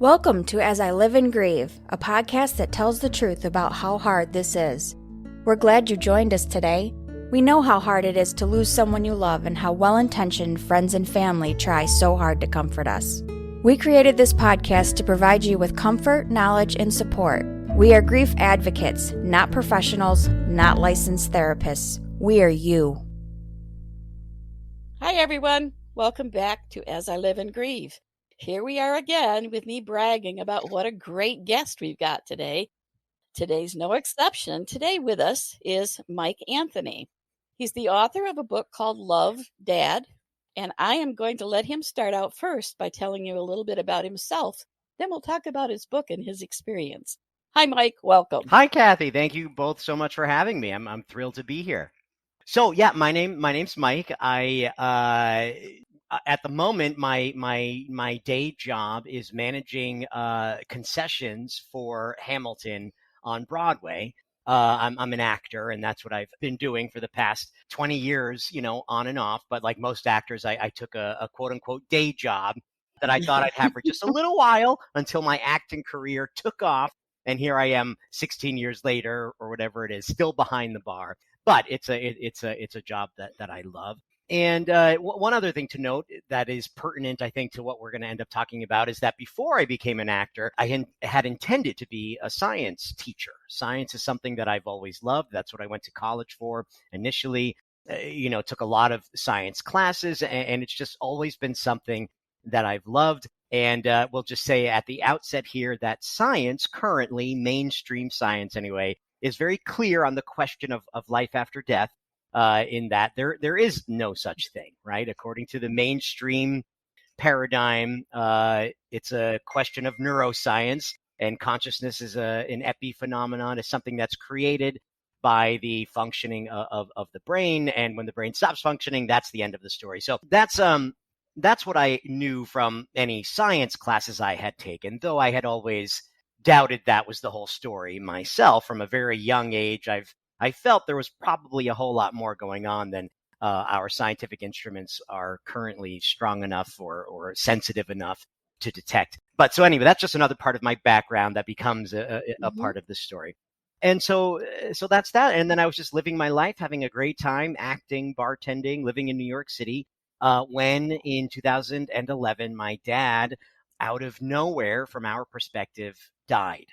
Welcome to As I Live and Grieve, a podcast that tells the truth about how hard this is. We're glad you joined us today. We know how hard it is to lose someone you love and how well-intentioned friends and family try so hard to comfort us. We created this podcast to provide you with comfort, knowledge, and support. We are grief advocates, not professionals, not licensed therapists. We are you. Hi, everyone. Welcome back to As I Live and Grieve. Here we are again with me bragging about what a great guest we've got today. Today's no exception. Today with us is Mike Anthony. He's the author of a book called Love, Dad, and I am going to let him start out first by telling you a little bit about himself. Then we'll talk about his book and his experience. Hi, Mike. Welcome. Hi, Kathy. Thank you both so much for having me. I'm thrilled to be here. So yeah, my name's Mike. At the moment, my day job is managing concessions for Hamilton on Broadway. I'm an actor, and that's what I've been doing for the past 20 years, on and off. But like most actors, I took a quote unquote day job that I thought I'd have for just a little while until my acting career took off. And here I am 16 years later or whatever it is, still behind the bar. But it's a job that I love. And one other thing to note that is pertinent, I think, to what we're going to end up talking about is that before I became an actor, I had intended to be a science teacher. Science is something that I've always loved. That's what I went to college for initially. Took a lot of science classes, and it's just always been something that I've loved. And we'll just say at the outset here that science currently, mainstream science anyway, is very clear on the question of life after death. In that there is no such thing, right? According to the mainstream paradigm, it's a question of neuroscience, and consciousness is an epiphenomenon, is something that's created by the functioning of the brain. And when the brain stops functioning, that's the end of the story. So that's what I knew from any science classes I had taken, though I had always doubted that was the whole story myself. From a very young age, I felt there was probably a whole lot more going on than our scientific instruments are currently strong enough or sensitive enough to detect. But so anyway, that's just another part of my background that becomes a part of the story. And so that's that. And then I was just living my life, having a great time, acting, bartending, living in New York City, when in 2011, my dad, out of nowhere, from our perspective, died.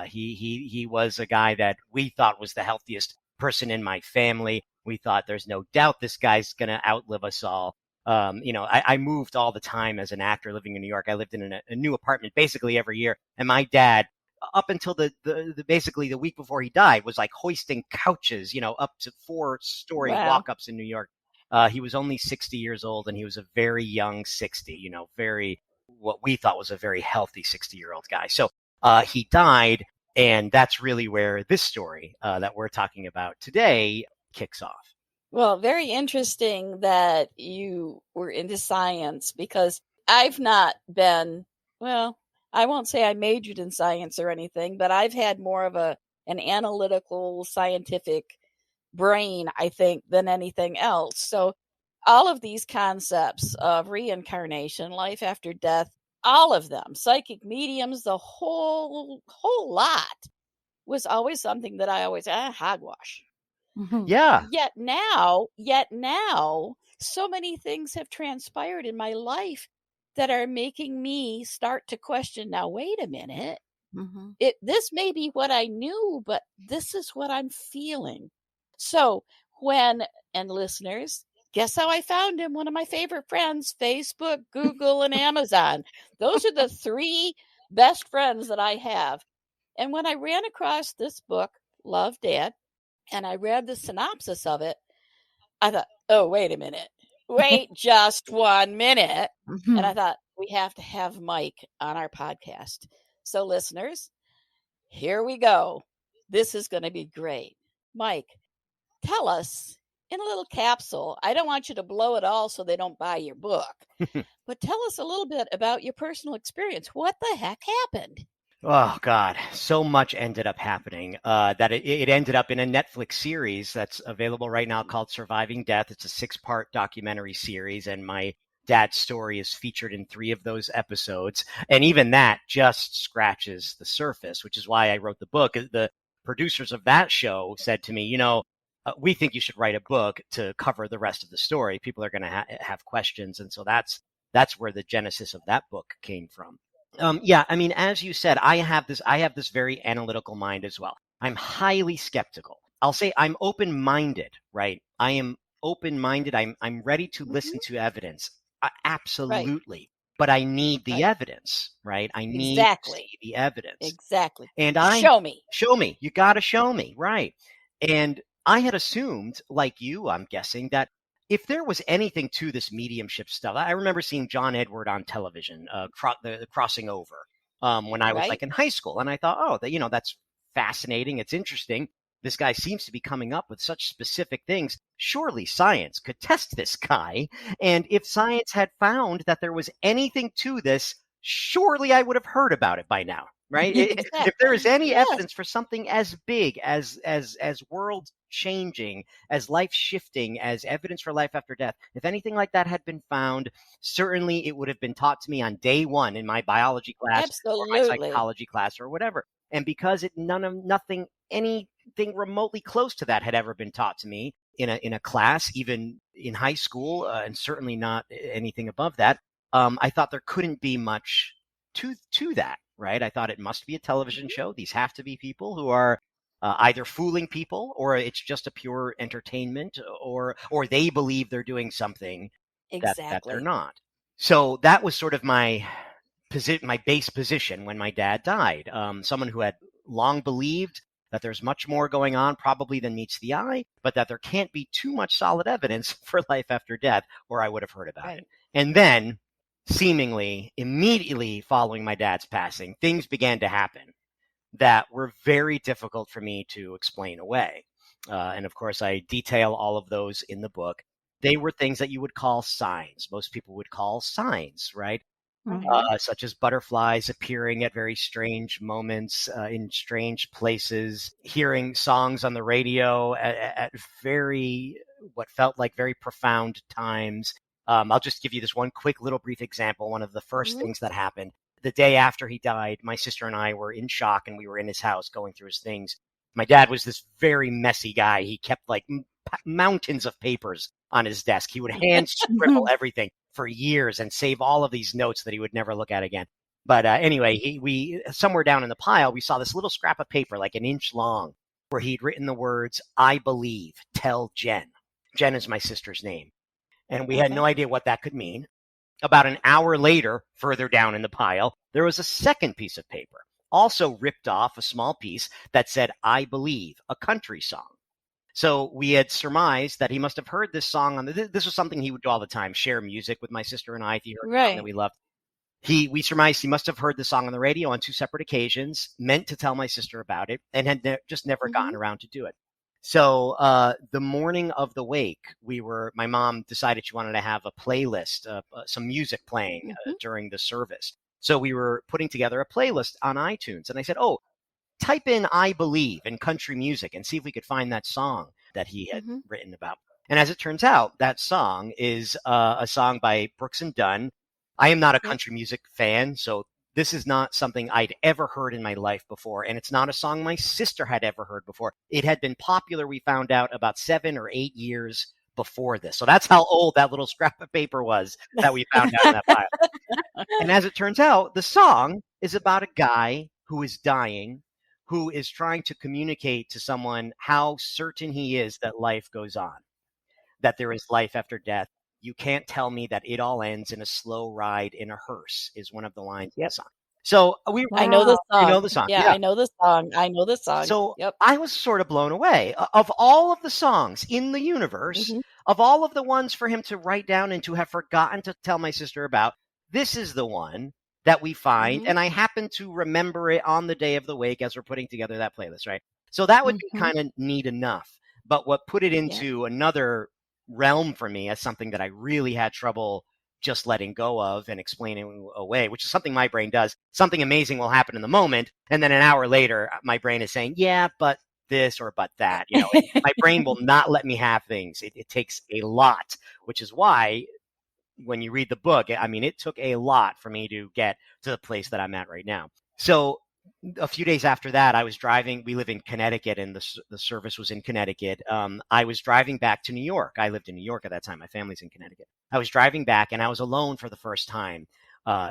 He was a guy that we thought was the healthiest person in my family. We thought there's no doubt this guy's going to outlive us all. I moved all the time as an actor living in New York. I lived in a new apartment basically every year. And my dad, up until the basically the week before he died, was like hoisting couches, up to 4-story walk-ups in New York. He was only 60 years old, and he was a very young 60, very what we thought was a very healthy 60-year-old guy. So he died, and that's really where this story that we're talking about today kicks off. Well, very interesting that you were into science, because I've not been, I won't say I majored in science or anything, but I've had more of an analytical, scientific brain, I think, than anything else. So all of these concepts of reincarnation, life after death, all of them, psychic mediums, the whole lot, was always something that I always hogwash. Mm-hmm. Yeah. Yet now, so many things have transpired in my life that are making me start to question. Now, wait a minute. Mm-hmm. This may be what I knew, but this is what I'm feeling. So and listeners, guess how I found him? One of my favorite friends: Facebook, Google, and Amazon. Those are the 3 best friends that I have. And when I ran across this book, Love, Dad, and I read the synopsis of it, I thought, oh, wait a minute. Wait just 1 minute. Mm-hmm. And I thought, we have to have Mike on our podcast. So listeners, here we go. This is going to be great. Mike, tell us in a little capsule. I don't want you to blow it all so they don't buy your book. But tell us a little bit about your personal experience. What the heck happened? Oh, God, so much ended up happening that it ended up in a Netflix series that's available right now called Surviving Death. It's a 6-part documentary series. And my Dad's story is featured in 3 of those episodes. And even that just scratches the surface, which is why I wrote the book. The producers of that show said to me, we think you should write a book to cover the rest of the story. People are going to have questions. And so that's where the genesis of that book came from. Yeah, I mean, as you said, I have this very analytical mind as well. I'm highly skeptical. I'll say I'm open-minded, right? I am open-minded. I'm ready to listen to evidence. Absolutely. Right. But I need the evidence, right? I need to see the evidence. Exactly. And show me. You got to show me, right? And I had assumed, like you, I'm guessing, that if there was anything to this mediumship stuff, I remember seeing John Edward on television, the Crossing Over, when I was like in high school. And I thought, oh, that's fascinating. It's interesting. This guy seems to be coming up with such specific things. Surely science could test this guy. And if science had found that there was anything to this, surely I would have heard about it by now, right? Exactly. If there is any evidence for something as big as world changing, as life shifting, as evidence for life after death, if anything like that had been found, certainly it would have been taught to me on day one in my biology class or my psychology class or whatever. And because anything remotely close to that had ever been taught to me in a class, even in high school, and certainly not anything above that, I thought there couldn't be much to that, right? I thought it must be a television show. These have to be people who are either fooling people, or it's just a pure entertainment, or they believe they're doing something that they're not. So that was sort of my base position when my dad died. Someone who had long believed that there's much more going on probably than meets the eye, but that there can't be too much solid evidence for life after death, or I would have heard about it. And then, seemingly immediately following my dad's passing, things began to happen that were very difficult for me to explain away. And of course, I detail all of those in the book. They were things that you would call signs. Most people would call signs, right? Such as butterflies appearing at very strange moments, in strange places, hearing songs on the radio at what felt like very profound times. I'll just give you this one quick little brief example. One of the first things that happened the day after he died, my sister and I were in shock, and we were in his house going through his things. My dad was this very messy guy. He kept like mountains of papers on his desk. He would hand scribble everything for years and save all of these notes that he would never look at again. But anyway, we somewhere down in the pile, we saw this little scrap of paper, like an inch long, where he'd written the words, "I believe, tell Jen." Jen is my sister's name. And we had no idea what that could mean. About an hour later, further down in the pile, there was a second piece of paper, also ripped off a small piece that said, "I believe," a country song. So we had surmised that he must have heard this song this was something he would do all the time, share music with my sister and I if he heard a song that we loved. We surmised he must have heard the song on the radio on 2 separate occasions, meant to tell my sister about it, and had just never gotten around to do it. So the morning of the wake, my mom decided she wanted to have a playlist, some music playing during the service. So we were putting together a playlist on iTunes, and I said, type in "I Believe" in country music and see if we could find that song that he had written about. And as it turns out, that song is a song by Brooks and Dunn. I am not a country music fan, so this is not something I'd ever heard in my life before, and it's not a song my sister had ever heard before. It had been popular, we found out, about 7 or 8 years before this. So that's how old that little scrap of paper was that we found out in that pile. And as it turns out, the song is about a guy who is dying, who is trying to communicate to someone how certain he is that life goes on, that there is life after death. "You can't tell me that it all ends in a slow ride in a hearse," is one of the lines in the song. So I know the song. You know the song. Yeah, I know the song. So I was sort of blown away. Of all of the songs in the universe, of all of the ones for him to write down and to have forgotten to tell my sister about, this is the one that we find. And I happen to remember it on the day of the wake as we're putting together that playlist, right? So that would be kind of neat enough. But what put it into another realm for me as something that I really had trouble just letting go of and explaining away, which is something my brain does. Something amazing will happen in the moment, and then an hour later, my brain is saying, "Yeah, but this or but that." My brain will not let me have things. It takes a lot, which is why when you read the book, I mean, it took a lot for me to get to the place that I'm at right now. So a few days after that, I was driving. We live in Connecticut, and the service was in Connecticut. I was driving back to New York. I lived in New York at that time. My family's in Connecticut. I was driving back, and I was alone for the first time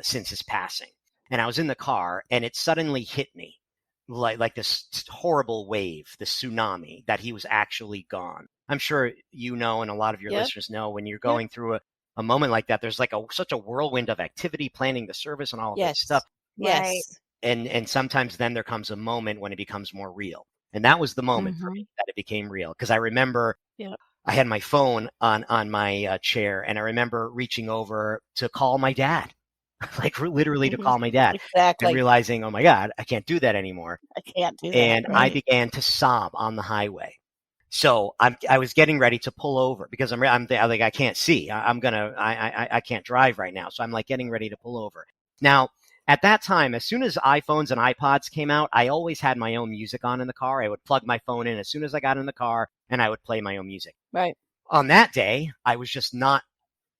since his passing. And I was in the car, and it suddenly hit me like this horrible wave, the tsunami, that he was actually gone. I'm sure you know, and a lot of your listeners know, when you're going through a moment like that, there's like such a whirlwind of activity, planning the service and all of that stuff. Yes. And sometimes then there comes a moment when it becomes more real. And that was the moment for me that it became real. Because I remember I had my phone on my chair, and I remember reaching over to call my dad, like literally to call my dad. Exactly. And realizing, oh my God, I can't do that anymore. I can't do that. And I began to sob on the highway. So I was getting ready to pull over because I'm like, I can't see. I can't drive right now. So I'm like getting ready to pull over. Now, at that time, as soon as iPhones and iPods came out, I always had my own music on in the car. I would plug my phone in as soon as I got in the car, and I would play my own music. Right. On that day, I was just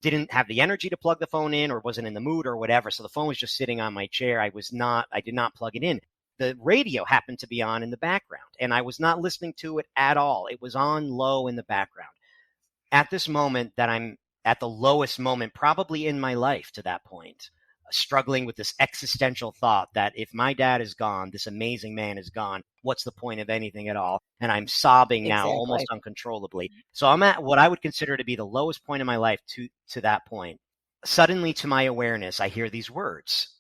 didn't have the energy to plug the phone in, or wasn't in the mood or whatever. So the phone was just sitting on my chair. I did not plug it in. The radio happened to be on in the background, and I was not listening to it at all. It was on low in the background. At this moment that I'm at the lowest moment probably in my life to that point, struggling with this existential thought that if my dad is gone, this amazing man is gone, what's the point of anything at all? And I'm sobbing now almost uncontrollably. So I'm at what I would consider to be the lowest point in my life to that point. Suddenly, to my awareness, I hear these words.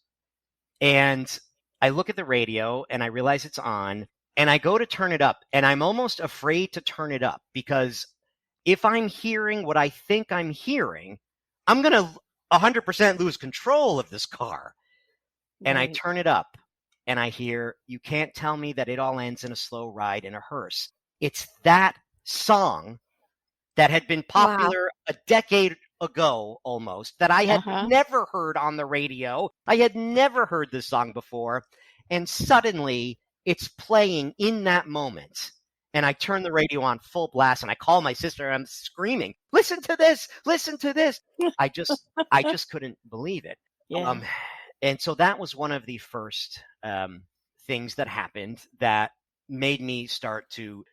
And I look at the radio and I realize it's on, and I go to turn it up, and I'm almost afraid to turn it up, because if I'm hearing what I think I'm hearing, I'm going to 100% lose control of this car. And I turn it up, and I hear, "You can't tell me that it all ends in a slow ride in a hearse." It's that song that had been popular a decade ago almost, that I had never heard on the radio. I had never heard this song before. And suddenly it's playing in that moment. And I turn the radio on full blast, and I call my sister, and I'm screaming, "Listen to this, listen to this." I just couldn't believe it. Yeah. And so that was one of the first things that happened that made me start to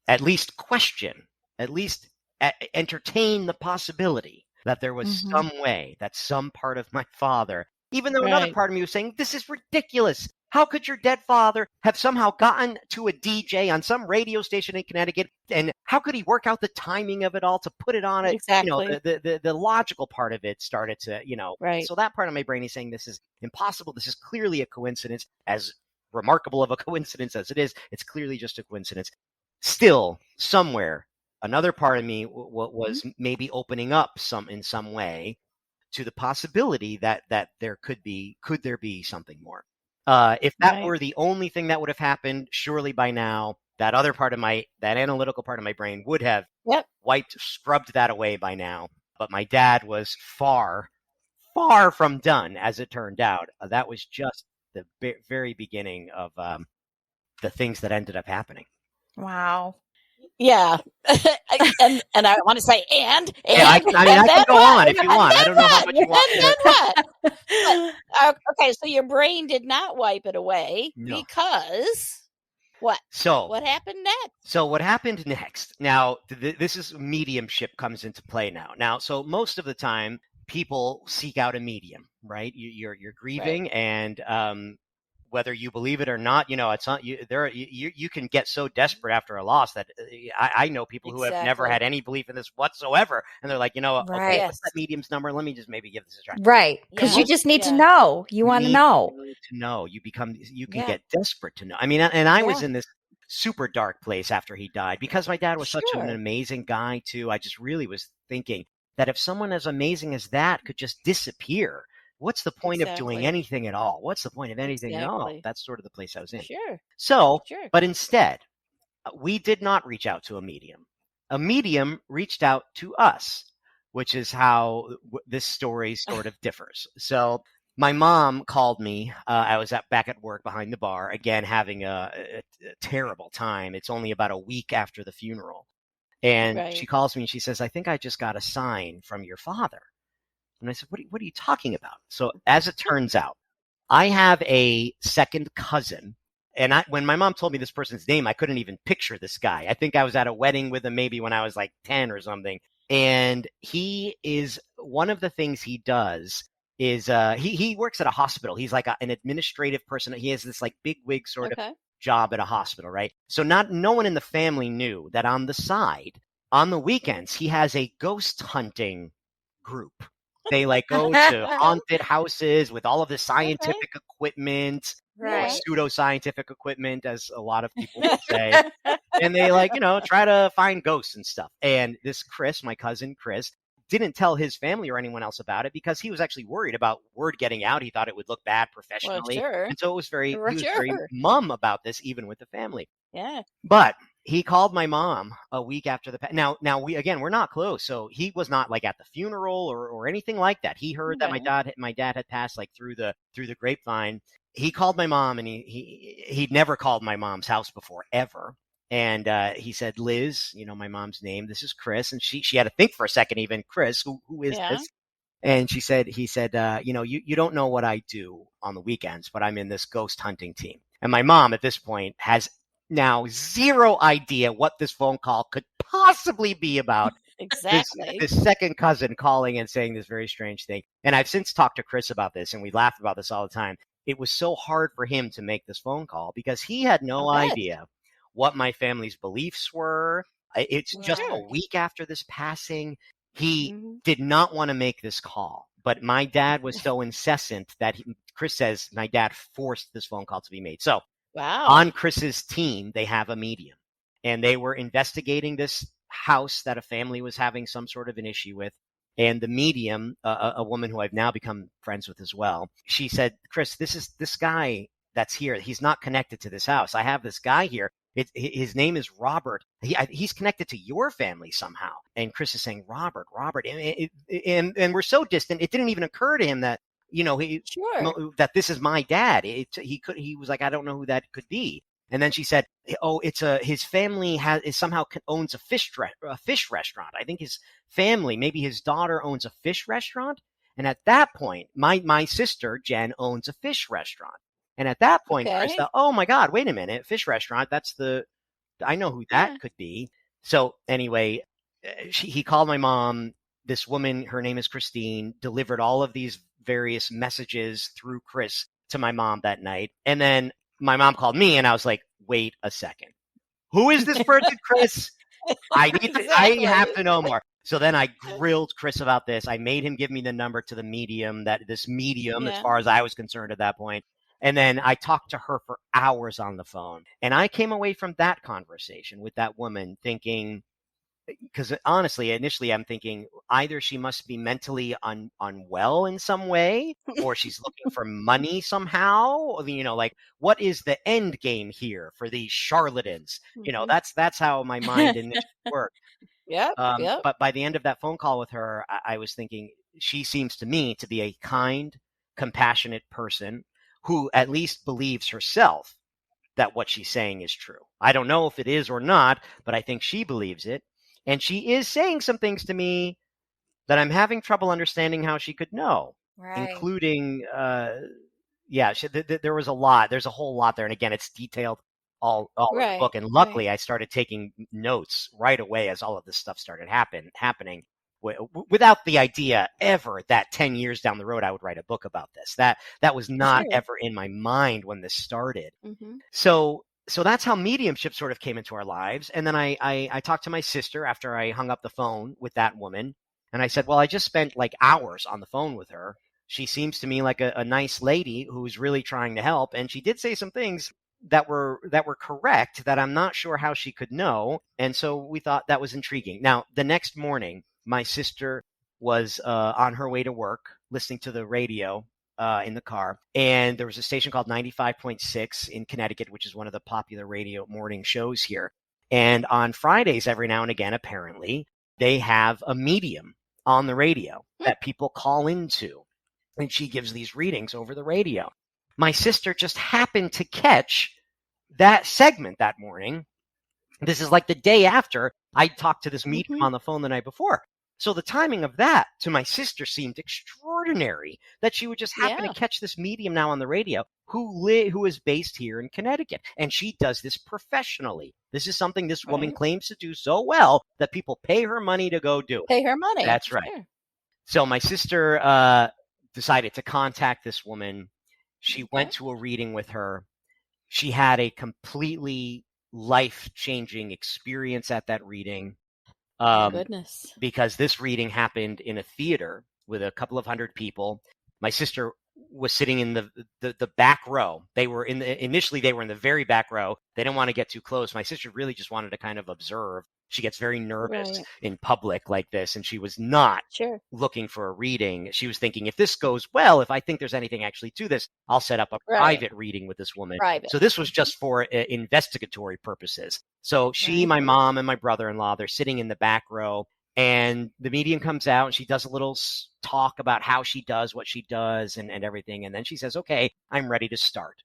at least question, at least entertain the possibility that there was some way that some part of my father, even though another part of me was saying, "This is ridiculous. How could your dead father have somehow gotten to a DJ on some radio station in Connecticut? And how could he work out the timing of it all to put it on it?" Exactly. The logical part of it started to, Right. So that part of my brain is saying, this is impossible. This is clearly a coincidence. As remarkable of a coincidence as it is, it's clearly just a coincidence. Still, somewhere, another part of me was maybe opening up in some way to the possibility that there could there be something more. If that were the only thing that would have happened, surely by now that analytical part of my brain would have scrubbed that away by now. But my dad was far, far from done, as it turned out. That was just the very beginning of the things that ended up happening. Wow. Yeah. and I want to say, I can go on if you want. I don't know how much you want. But, okay, so your brain did not wipe it away because what? So what happened next? Now, this is mediumship comes into play now. So most of the time, people seek out a medium, right? You're grieving, and whether you believe it or not, it's not you can get so desperate after a loss that I know people who have never had any belief in this whatsoever, and they're like, okay, what's that medium's number? Let me just maybe give this a try. Right, because you just need to know. You want to know. To know, you can get desperate to know. I mean, and I was in this super dark place after he died, because my dad was such an amazing guy too. I just really was thinking that if someone as amazing as that could just disappear, what's the point of doing anything at all? What's the point of anything at all? That's sort of the place I was in. Sure. So, but instead, we did not reach out to a medium. A medium reached out to us, which is how this story sort of differs. So my mom called me. I was back at work behind the bar, again, having a terrible time. It's only about a week after the funeral. And she calls me and she says, "I think I just got a sign from your father." And I said, what are you talking about? So as it turns out, I have a second cousin. And when my mom told me this person's name, I couldn't even picture this guy. I think I was at a wedding with him maybe when I was like 10 or something. And he is, one of the things he does is he works at a hospital. He's like an administrative person. He has this like big wig sort of job at a hospital, right? So no one in the family knew that on the side, on the weekends, he has a ghost hunting group. They like go to haunted houses with all of the scientific equipment, or pseudo-scientific equipment, as a lot of people would say. And they like, try to find ghosts and stuff. And this Chris, my cousin Chris, didn't tell his family or anyone else about it because he was actually worried about word getting out. He thought it would look bad professionally. Well, sure. And so he was very mum about this, even with the family. Yeah. But he called my mom a week after the now we're not close, so he was not like at the funeral or anything like that. He heard that my dad had passed like through the grapevine. He called my mom, and he'd never called my mom's house before ever. And he said, Liz, my mom's name, this is Chris. And she had to think for a second, even, Chris, who is this? And he said, you don't know what I do on the weekends, but I'm in this ghost hunting team. And my mom at this point has now zero idea what this phone call could possibly be about. Exactly. This second cousin calling and saying this very strange thing. And I've since talked to Chris about this, and we laugh about this all the time. It was so hard for him to make this phone call because he had no idea what my family's beliefs were. It's just a week after this passing. He did not want to make this call, but my dad was so incessant that Chris says my dad forced this phone call to be made. So on Chris's team, they have a medium, and they were investigating this house that a family was having some sort of an issue with. And the medium, a woman who I've now become friends with as well, she said, Chris, this guy that's here. He's not connected to this house. I have this guy here. His name is Robert. He's connected to your family somehow. And Chris is saying, Robert. And we're so distant, it didn't even occur to him that, that this is my dad. He was like, I don't know who that could be. And then she said, oh, his family somehow owns a fish restaurant. I think his family, maybe his daughter owns a fish restaurant. And at that point, my sister, Jen, owns a fish restaurant. And at that point, Chris thought, oh my God, wait a minute, fish restaurant. I know who that could be. So anyway, he called my mom. This woman, her name is Christine, delivered all of these various messages through Chris to my mom that night. And then my mom called me, and I was like, wait a second. Who is this person, Chris? I have to know more. So then I grilled Chris about this. I made him give me the number to the medium, as far as I was concerned at that point. And then I talked to her for hours on the phone. And I came away from that conversation with that woman thinking, because honestly, initially I'm thinking either she must be mentally unwell in some way, or she's looking for money somehow. Like, what is the end game here for these charlatans? That's how my mind initially worked. But by the end of that phone call with her, I was thinking she seems to me to be a kind, compassionate person who at least believes herself that what she's saying is true. I don't know if it is or not, but I think she believes it. And she is saying some things to me that I'm having trouble understanding how she could know, including, there was a lot. There's a whole lot there. And again, it's detailed all in the book. And luckily, I started taking notes right away as all of this stuff started happening. Without the idea ever that 10 years down the road I would write a book about this. That was not ever in my mind when this started. So that's how mediumship sort of came into our lives. And then I talked to my sister after I hung up the phone with that woman. And I said, well, I just spent like hours on the phone with her. She seems to me like a nice lady who's really trying to help. And she did say some things that were correct that I'm not sure how she could know. And so we thought that was intriguing. Now, the next morning, my sister was on her way to work, listening to the radio in the car. And there was a station called 95.6 in Connecticut, which is one of the popular radio morning shows here. And on Fridays, every now and again, apparently, they have a medium on the radio that people call into. And she gives these readings over the radio. My sister just happened to catch that segment that morning. This is like the day after I talked to this medium on the phone the night before. So the timing of that to my sister seemed extraordinary, that she would just happen to catch this medium now on the radio who is based here in Connecticut. And she does this professionally. This is something this woman claims to do so well that people pay her money to go do it. Pay her money. That's right. Sure. So my sister decided to contact this woman. She went to a reading with her. She had a completely life-changing experience at that reading. Goodness. Because this reading happened in a theater with a couple of hundred people. My sister was sitting in the back row. Initially they were in the very back row. They didn't want to get too close. My sister really just wanted to kind of observe. She gets very nervous in public like this, and she was not looking for a reading. She was thinking, if this goes well, if I think there's anything actually to this, I'll set up a private reading with this woman. So this was just for investigatory purposes. So she, my mom, and my brother-in-law, they're sitting in the back row, and the medium comes out, and she does a little talk about how she does what she does and everything. And then she says, okay, I'm ready to start.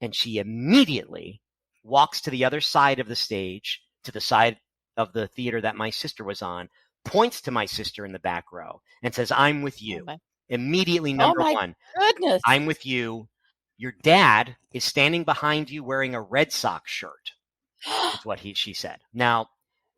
And she immediately walks to the other side of the stage, to the side of the theater that my sister was on, points to my sister in the back row and says, I'm with you. Immediately, number one, goodness. I'm with you. Your dad is standing behind you wearing a Red Sox shirt, is what she said. Now,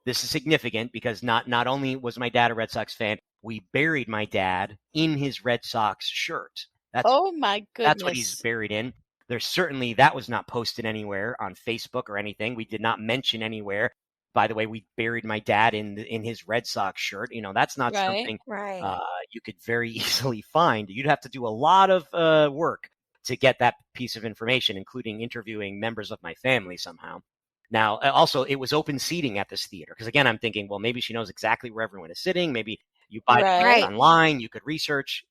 this is significant because not only was my dad a Red Sox fan, we buried my dad in his Red Sox shirt. My goodness. That's what he's buried in. That was not posted anywhere on Facebook or anything. We did not mention anywhere. By the way, we buried my dad in his Red Sox shirt. That's not something you could very easily find. You'd have to do a lot of work to get that piece of information, including interviewing members of my family somehow. Now, also, it was open seating at this theater. Because again, I'm thinking, well, maybe she knows exactly where everyone is sitting. Maybe you buy tickets online. You could research.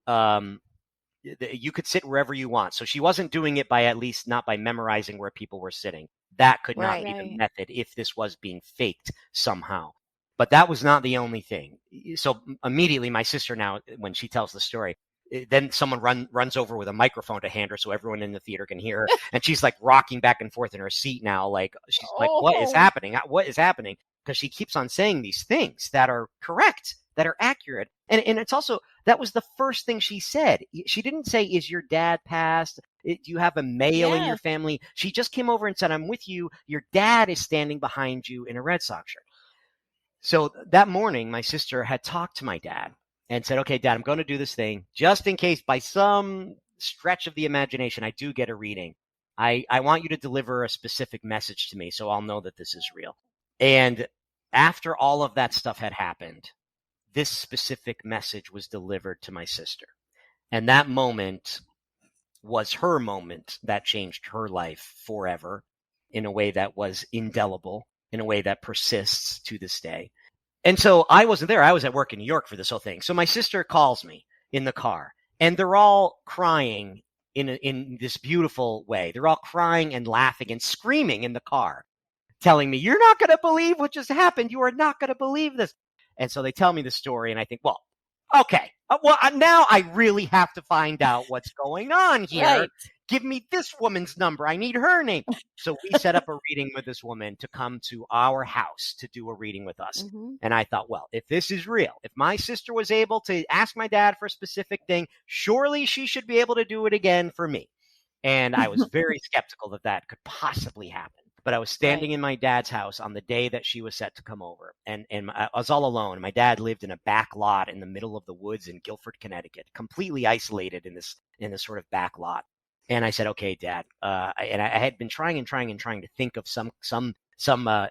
You could sit wherever you want. So she wasn't doing it at least not by memorizing where people were sitting. That could not be the method if this was being faked somehow. But that was not the only thing. So immediately my sister now, when she tells the story, then someone runs over with a microphone to hand her so everyone in the theater can hear her. And she's like rocking back and forth in her seat now. Like, she's like, what is happening? What is happening? Because she keeps on saying these things that are correct, that are accurate. And it's also, that was the first thing she said. She didn't say, is your dad passed? Do you have a male in your family? She just came over and said, I'm with you. Your dad is standing behind you in a Red Sox shirt. So that morning, my sister had talked to my dad and said, okay, Dad, I'm going to do this thing just in case by some stretch of the imagination, I do get a reading. I want you to deliver a specific message to me so I'll know that this is real. And after all of that stuff had happened, this specific message was delivered to my sister. And that moment was her moment that changed her life forever in a way that was indelible, in a way that persists to this day. And so I wasn't there. I was at work in New York for this whole thing. So my sister calls me in the car, and they're all crying in this beautiful way. They're all crying and laughing and screaming in the car, telling me, you're not going to believe what just happened. You are not going to believe this. And so they tell me the story, and I think, well, okay. Now I really have to find out what's going on here. Right. Give me this woman's number. I need her name. So we set up a reading with this woman to come to our house to do a reading with us. Mm-hmm. And I thought, well, if this is real, if my sister was able to ask my dad for a specific thing, surely she should be able to do it again for me. And I was very skeptical that could possibly happen. But I was standing in my dad's house on the day that she was set to come over. And I was all alone. My dad lived in a back lot in the middle of the woods in Guilford, Connecticut, completely isolated in this sort of back lot. And I said, okay, Dad. I had been trying to think of some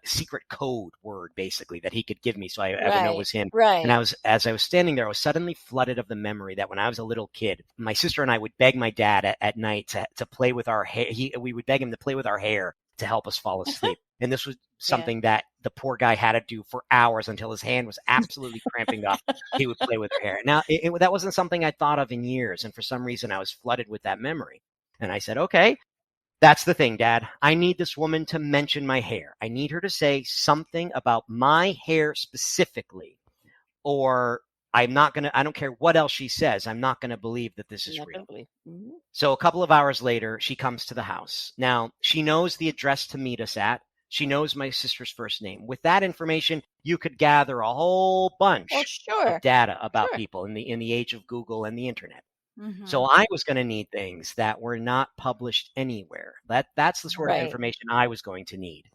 secret code word, basically, that he could give me so I would know it was him. Right. And as I was standing there, I was suddenly flooded of the memory that when I was a little kid, my sister and I would beg my dad at night to play with our hair. We would beg him to play with our hair to help us fall asleep. And this was something that the poor guy had to do for hours until his hand was absolutely cramping up. He would play with her hair. Now, that wasn't something I thought of in years. And for some reason, I was flooded with that memory. And I said, okay, that's the thing, Dad. I need this woman to mention my hair. I need her to say something about my hair specifically, or I don't care what else she says. I'm not going to believe that this is real. Mm-hmm. So a couple of hours later, she comes to the house. Now, she knows the address to meet us at. She knows my sister's first name. With that information, you could gather a whole bunch of data about people in the age of Google and the internet. Mm-hmm. So I was going to need things that were not published anywhere. That's the sort of information I was going to need.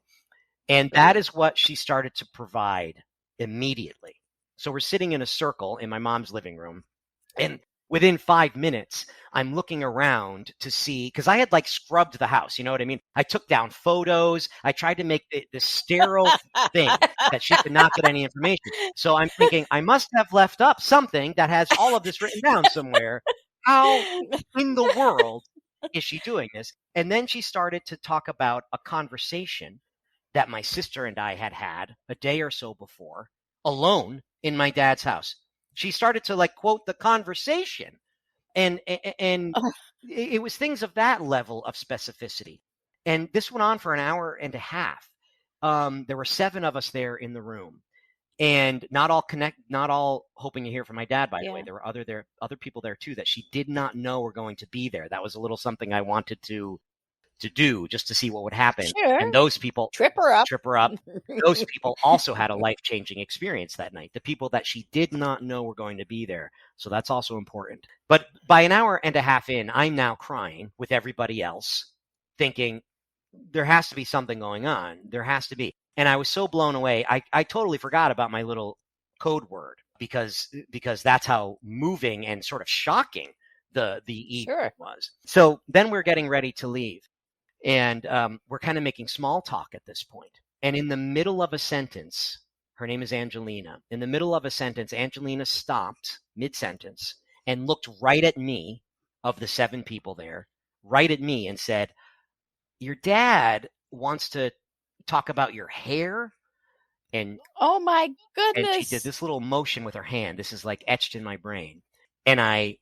And that is what she started to provide immediately. So we're sitting in a circle in my mom's living room, and within 5 minutes, I'm looking around to see, because I had like scrubbed the house. You know what I mean? I took down photos. I tried to make the sterile thing that she could not get any information. So I'm thinking, I must have left up something that has all of this written down somewhere. How in the world is she doing this? And then she started to talk about a conversation that my sister and I had had a day or so before, alone in my dad's house. She started to like quote the conversation, and it was things of that level of specificity. And this went on for an hour and a half. There were 7 of us there in the room, and not all hoping to hear from my dad, by the way. There were other people there too that she did not know were going to be there. That was a little something I wanted to do just to see what would happen. Sure. And those people trip her up. Those people also had a life-changing experience that night. The people that she did not know were going to be there. So that's also important. But by an hour and a half in, I'm now crying with everybody else, thinking there has to be something going on. There has to be. And I was so blown away. I totally forgot about my little code word because that's how moving and sort of shocking the evening was. So then we're getting ready to leave. And we're kind of making small talk at this point. And in the middle of a sentence, her name is Angelina. In the middle of a sentence, Angelina stopped mid-sentence and looked right at me, of the 7 people there, right at me, and said, "Your dad wants to talk about your hair." And oh my goodness. And she did this little motion with her hand. This is like etched in my brain. And I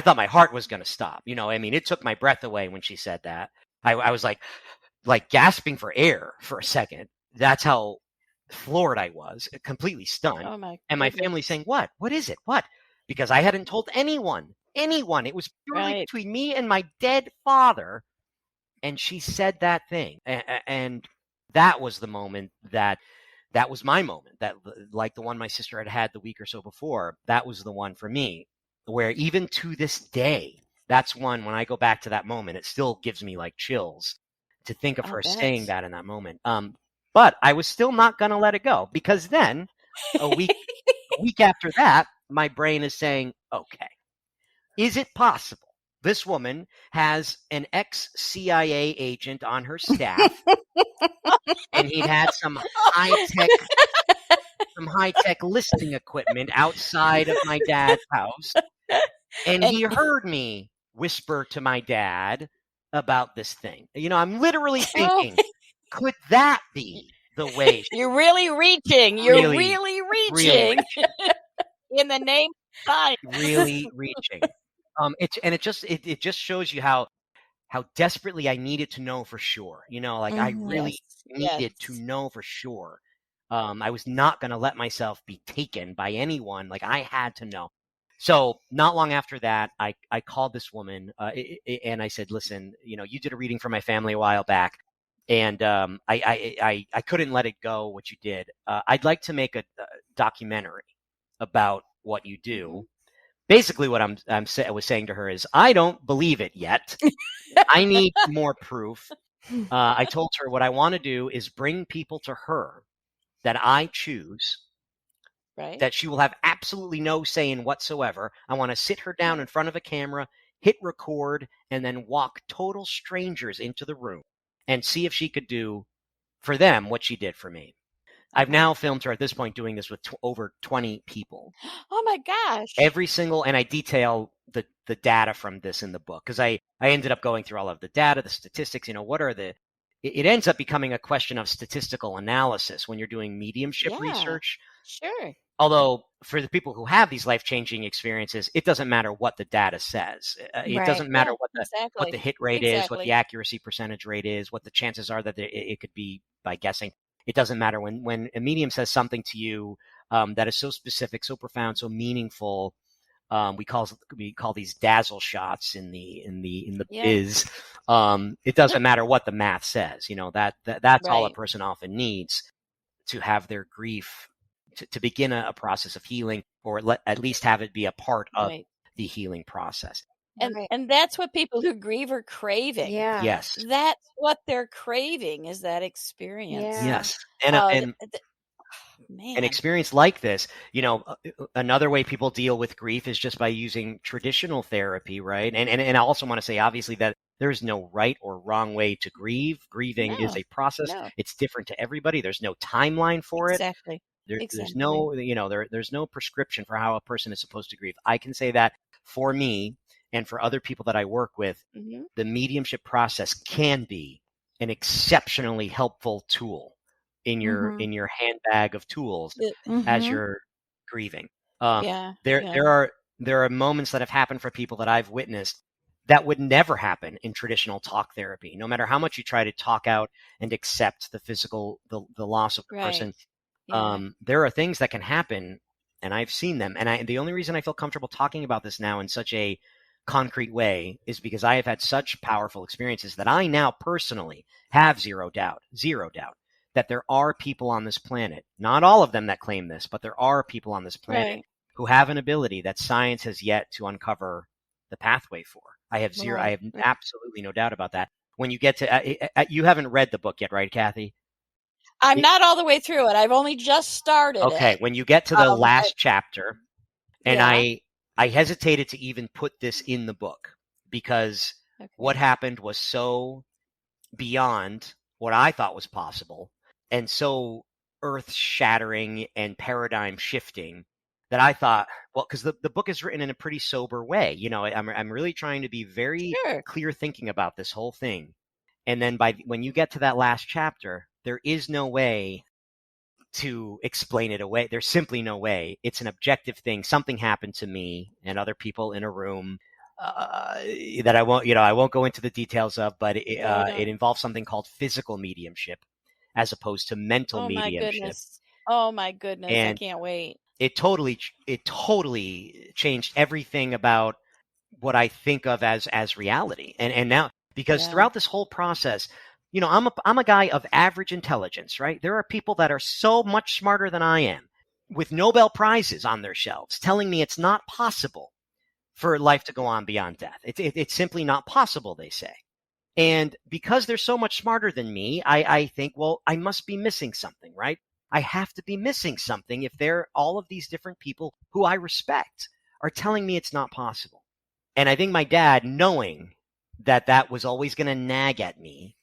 thought my heart was going to stop. It took my breath away when she said that. I was like gasping for air for a second. That's how floored I was, completely stunned. Oh my and my family saying, "What? What is it? What?" Because I hadn't told anyone. It was purely between me and my dead father. And she said that thing. And that was the moment that was my moment, that like the one my sister had had the week or so before. That was the one for me, where even to this day, that's one, when I go back to that moment, it still gives me like chills to think of her saying that in that moment. But I was still not going to let it go, because then a week after that, my brain is saying, okay, is it possible this woman has an ex-CIA agent on her staff and he'd had some high-tech listening equipment outside of my dad's house, and he heard me whisper to my dad about this thing? I'm literally thinking, could that be the way? You're really reaching. You're really reaching. In the name of science. Really reaching. It just shows you how desperately I needed to know for sure. I really needed to know for sure. I was not going to let myself be taken by anyone. Like, I had to know. So not long after that, I called this woman and I said, "Listen, you did a reading for my family a while back, and I couldn't let it go what you did. I'd like to make a documentary about what you do." Basically, what I was saying to her is, I don't believe it yet. I need more proof. I told her what I want to do is bring people to her that I choose, that she will have absolutely no say in whatsoever. I want to sit her down in front of a camera, hit record, and then walk total strangers into the room and see if she could do for them what she did for me. I've now filmed her at this point doing this with over 20 people. Oh my gosh. And I detail the data from this in the book, because I ended up going through all of the data, the statistics. It ends up becoming a question of statistical analysis when you're doing mediumship research. Sure. Although for the people who have these life-changing experiences, it doesn't matter what the data says. It doesn't matter what the hit rate is, what the accuracy percentage rate is, what the chances are that it could be by guessing. It doesn't matter. When a medium says something to you that is so specific, so profound, so meaningful, We call these dazzle shots in the Yeah. biz. It doesn't matter what the math says. That's all a Right. person often needs to have their grief to begin a process of healing, or at least have it be a part of Right. the healing process. And that's what people who grieve are craving. Yeah. Yes. That's what they're craving, is that experience. Yeah. Yes. And Man. an experience like this, another way people deal with grief is just by using traditional therapy, right? And I also want to say, obviously, that there is no right or wrong way to grieve. Grieving is a process. No. It's different to everybody. There's no timeline for it. Exactly. There's no, there's no prescription for how a person is supposed to grieve. I can say that for me and for other people that I work with, the mediumship process can be an exceptionally helpful tool in your handbag of tools as you're grieving. There are moments that have happened for people that I've witnessed that would never happen in traditional talk therapy. No matter how much you try to talk out and accept the loss of the person, there are things that can happen, and I've seen them. And the only reason I feel comfortable talking about this now in such a concrete way is because I have had such powerful experiences that I now personally have zero doubt that there are people on this planet, not all of them that claim this, but there are people on this planet who have an ability that science has yet to uncover the pathway for. I have absolutely no doubt about that. When you get to, you haven't read the book yet, right, Kathy? I'm not all the way through it. I've only just started it. Okay, when you get to the last chapter, and I hesitated to even put this in the book because what happened was so beyond what I thought was possible and so earth-shattering and paradigm-shifting that I thought, well, because the book is written in a pretty sober way. I'm really trying to be very clear thinking about this whole thing. And then when you get to that last chapter, there is no way to explain it away. There's simply no way. It's an objective thing. Something happened to me and other people in a room that I won't go into the details of, but it involves something called physical mediumship as opposed to mental mediumship. Oh my goodness. And I can't wait. It totally changed everything about what I think of as reality. And now, because throughout this whole process, I'm a guy of average intelligence, right? There are people that are so much smarter than I am with Nobel Prizes on their shelves telling me it's not possible for life to go on beyond death. It's simply not possible, they say. And because they're so much smarter than me, I think, well, I must be missing something, right? I have to be missing something if all of these different people who I respect are telling me it's not possible. And I think my dad, knowing that was always going to nag at me,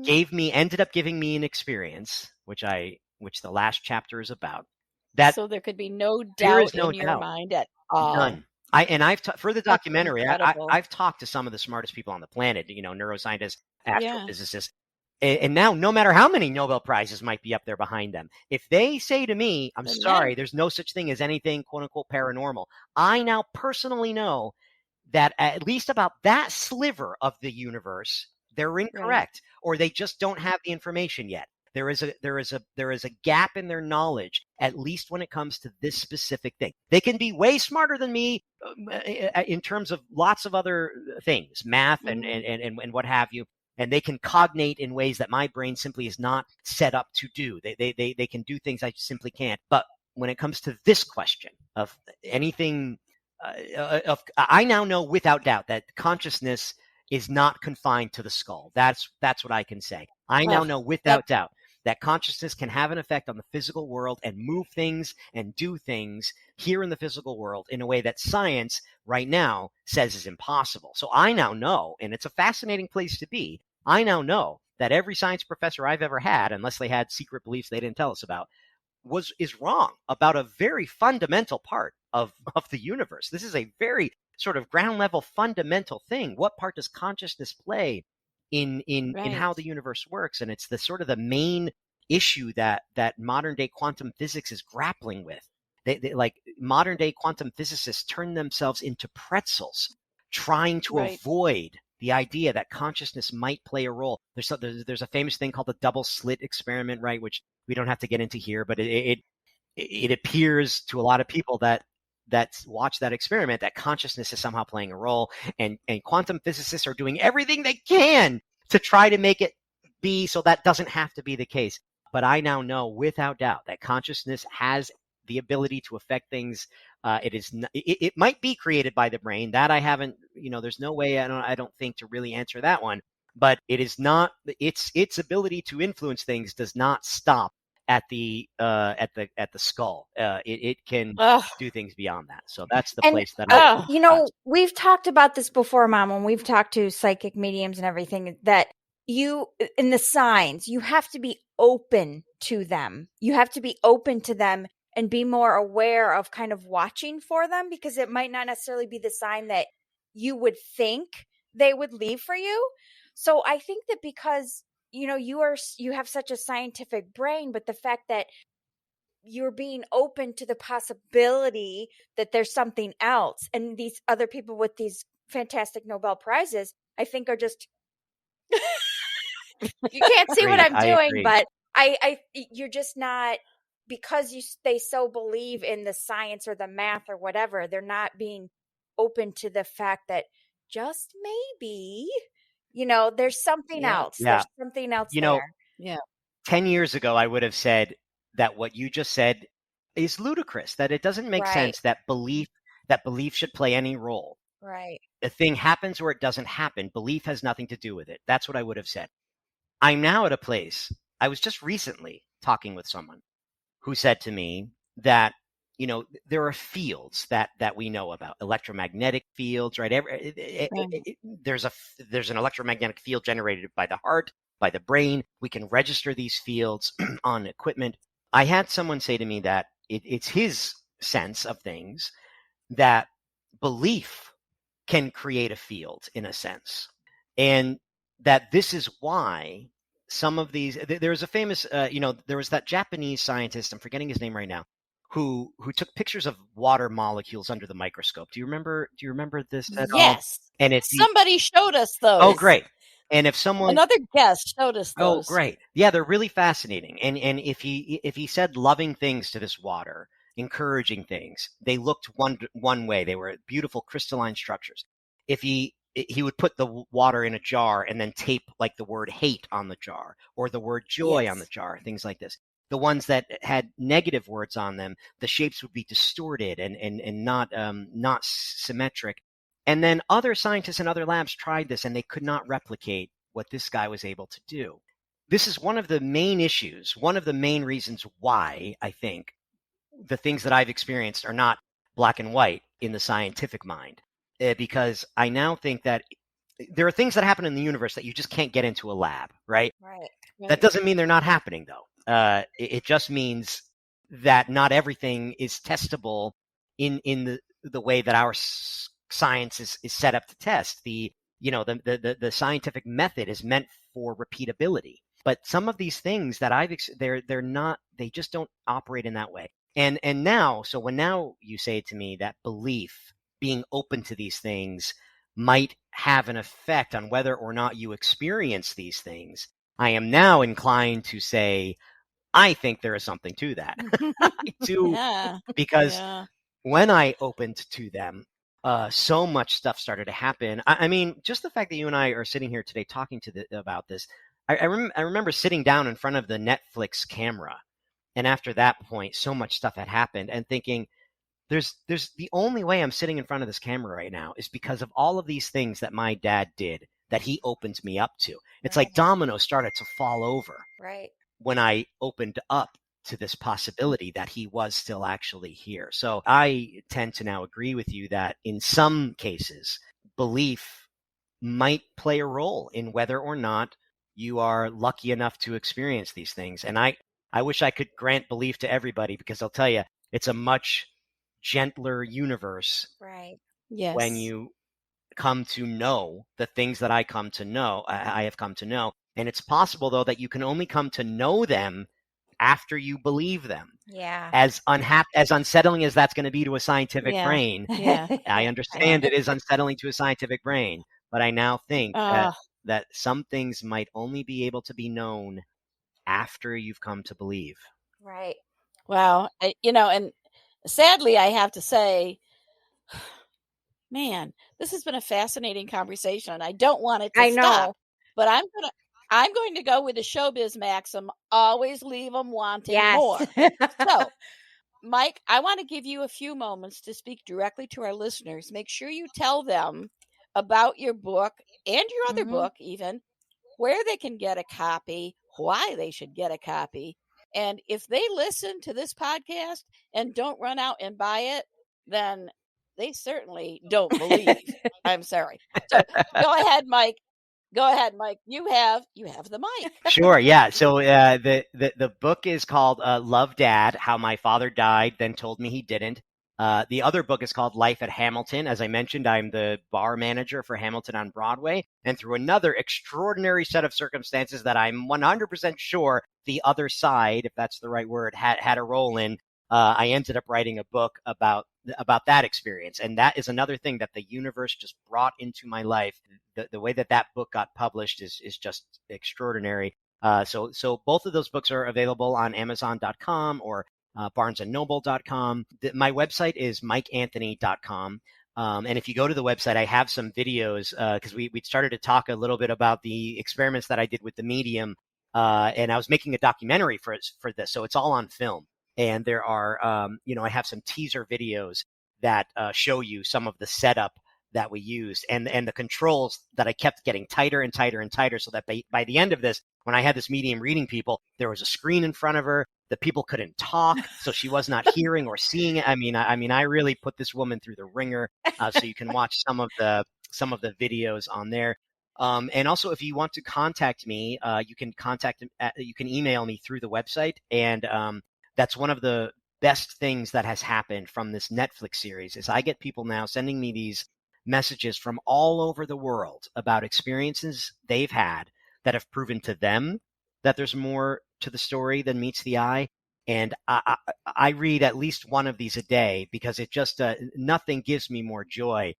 ended up giving me an experience, which the last chapter is about. So there could be no doubt in your mind at all. None. For the documentary, I've talked to some of the smartest people on the planet, neuroscientists, astrophysicists, and now no matter how many Nobel Prizes might be up there behind them, if they say to me, I'm sorry, there's no such thing as anything quote unquote paranormal, I now personally know that at least about that sliver of the universe, they're incorrect, or they just don't have the information yet. There is a gap in their knowledge, at least when it comes to this specific thing. They can be way smarter than me in terms of lots of other things, math and what have you, and they can cognate in ways that my brain simply is not set up to do. They can do things I simply can't. But when it comes to this question of anything, I now know without doubt that consciousness is not confined to the skull. That's what I can say. I now know without doubt that consciousness can have an effect on the physical world and move things and do things here in the physical world in a way that science right now says is impossible. So I now know, and it's a fascinating place to be, I now know that every science professor I've ever had, unless they had secret beliefs they didn't tell us about, is wrong about a very fundamental part of the universe. This is a very sort of ground level fundamental thing. What part does consciousness play in how the universe works? And it's the sort of the main issue that modern day quantum physics is grappling with. They like modern day quantum physicists turn themselves into pretzels trying to avoid the idea that consciousness might play a role. There's a famous thing called the double slit experiment, right? Which we don't have to get into here, but it appears to a lot of people that that watch that experiment that consciousness is somehow playing a role, and quantum physicists are doing everything they can to try to make it be so that doesn't have to be the case. But I now know without doubt that consciousness has the ability to affect things. It might be created by the brain. That I haven't, there's no way I don't think to really answer that one. But it is not, its ability to influence things does not stop at the skull. It can do things beyond that. So that's the place that we've talked about this before, Mom, when we've talked to psychic mediums and everything, that you, in the signs, you have to be open to them. You have to be open to them and be more aware of kind of watching for them, because it might not necessarily be the sign that you would think they would leave for you. So I think that because, you have such a scientific brain, but the fact that you're being open to the possibility that there's something else, and these other people with these fantastic Nobel Prizes, I think are just you can't see what I'm doing, but you're just not, because they so believe in the science or the math or whatever, they're not being open to the fact that just maybe, there's something else. There's something else there. 10 years ago, I would have said that what you just said is ludicrous, that it doesn't make sense that belief should play any role. Right. A thing happens or it doesn't happen. Belief has nothing to do with it. That's what I would have said. I'm now at a place, I was just recently talking with someone who said to me that, there are fields that we know about, electromagnetic fields, right? There's an electromagnetic field generated by the heart, by the brain. We can register these fields on equipment. I had someone say to me that it's his sense of things that belief can create a field in a sense. And that this is why some of these, there's a famous, there was that Japanese scientist, I'm forgetting his name right now, who took pictures of water molecules under the microscope. Do you remember this at all? Yes. And somebody showed us those. Oh, great. And if another guest showed us those. Oh, great. Yeah, they're really fascinating. And if he said loving things to this water, encouraging things, they looked one way. They were beautiful crystalline structures. If he would put the water in a jar and then tape like the word hate on the jar or the word joy on the jar, things like this. The ones that had negative words on them, the shapes would be distorted and not symmetric. And then other scientists in other labs tried this and they could not replicate what this guy was able to do. This is one of the main issues, one of the main reasons why I think the things that I've experienced are not black and white in the scientific mind. Because I now think that there are things that happen in the universe that you just can't get into a lab, right? Right. That doesn't mean they're not happening, though. It just means that not everything is testable in the way that our science is set up to test. The scientific method is meant for repeatability. But some of these things that they're not, they just don't operate in that way. And now, so when now you say to me that belief, being open to these things, might have an effect on whether or not you experience these things, I am now inclined to say, I think there is something to that. Because when I opened to them, so much stuff started to happen. I mean, just the fact that you and I are sitting here today talking about this, I remember sitting down in front of the Netflix camera, and after that point, so much stuff had happened, and thinking, there's the only way I'm sitting in front of this camera right now is because of all of these things that my dad did that he opened me up to. It's like dominoes started to fall over. Right. When I opened up to this possibility that he was still actually here. So I tend to now agree with you that in some cases, belief might play a role in whether or not you are lucky enough to experience these things. And I wish I could grant belief to everybody, because I'll tell you, it's a much gentler universe. Right. Yes. When you come to know the things that I have come to know. And it's possible, though, that you can only come to know them after you believe them. Yeah. As unsettling as that's going to be to a scientific brain. Yeah. I understand it is unsettling to a scientific brain, but I now think that some things might only be able to be known after you've come to believe. Right. Wow. And sadly, I have to say, man, this has been a fascinating conversation. I don't want it to stop, but I'm going to go with the showbiz maxim, always leave them wanting more. So, Mike, I want to give you a few moments to speak directly to our listeners. Make sure you tell them about your book and your other book, even where they can get a copy, why they should get a copy. And if they listen to this podcast and don't run out and buy it, then they certainly don't believe. I'm sorry. So go ahead, Mike. You have the mic. Sure. Yeah. So the book is called Love, Dad: How My Father Died, Then Told Me He Didn't. The other book is called Life at Hamilton. As I mentioned, I'm the bar manager for Hamilton on Broadway. And through another extraordinary set of circumstances that I'm 100% sure the other side, if that's the right word, had a role in, I ended up writing a book about that experience. And that is another thing that the universe just brought into my life. The way that book got published is just extraordinary. So both of those books are available on Amazon.com or barnesandnoble.com. My website is mikeanthony.com. And if you go to the website, I have some videos because we started to talk a little bit about the experiments that I did with the medium. And I was making a documentary for this. So it's all on film. And there are, I have some teaser videos that show you some of the setup that we used and the controls that I kept getting tighter and tighter and tighter, so that by the end of this, when I had this medium reading people, there was a screen in front of her. The people couldn't talk, so she was not hearing or seeing it. I mean, I really put this woman through the ringer. So you can watch some of the videos on there. And also, if you want to contact me, you can email me through the website. And that's one of the best things that has happened from this Netflix series is I get people now sending me these messages from all over the world about experiences they've had that have proven to them that there's more to the story than meets the eye. And I read at least one of these a day because it just nothing gives me more joy.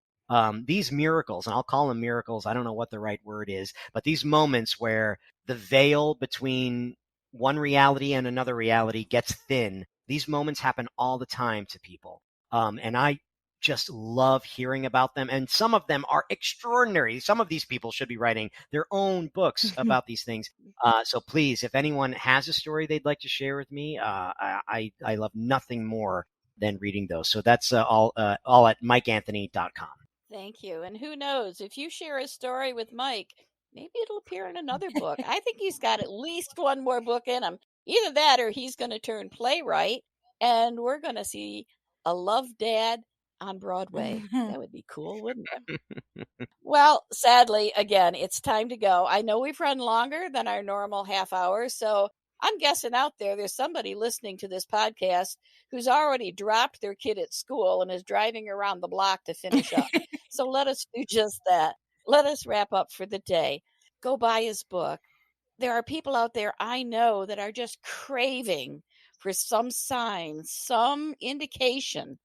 These miracles, and I'll call them miracles, I don't know what the right word is, but these moments where the veil between one reality and another reality gets thin, these moments happen all the time to people. And I just love hearing about them. And some of them are extraordinary. Some of these people should be writing their own books about these things. So please, if anyone has a story they'd like to share with me, I love nothing more than reading those. So that's all at mikeanthony.com. Thank you. And who knows, if you share a story with Mike, maybe it'll appear in another book. I think he's got at least one more book in him. Either that or he's going to turn playwright and we're going to see a Love, Dad on Broadway. That would be cool, wouldn't it? Well, sadly, again, it's time to go. I know we've run longer than our normal half hour, so I'm guessing out there's somebody listening to this podcast who's already dropped their kid at school and is driving around the block to finish up. So let us do just that. Let us wrap up for the day. Go buy his book. There are people out there I know that are just craving for some sign, some indication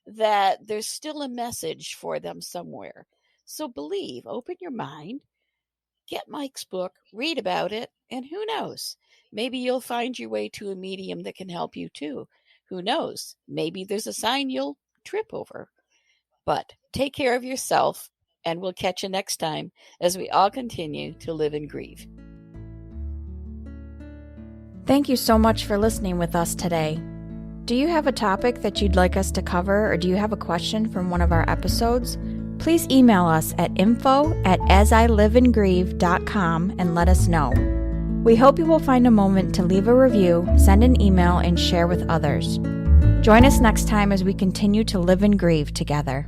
that there's still a message for them somewhere. So believe, open your mind, get Mike's book, read about it, and who knows? Maybe you'll find your way to a medium that can help you too. Who knows? Maybe there's a sign you'll trip over. But take care of yourself, and we'll catch you next time as we all continue to live and grieve. Thank you so much for listening with us today. Do you have a topic that you'd like us to cover, or do you have a question from one of our episodes? Please email us at info@asiliveandgrieve.com and let us know. We hope you will find a moment to leave a review, send an email, and share with others. Join us next time as we continue to live and grieve together.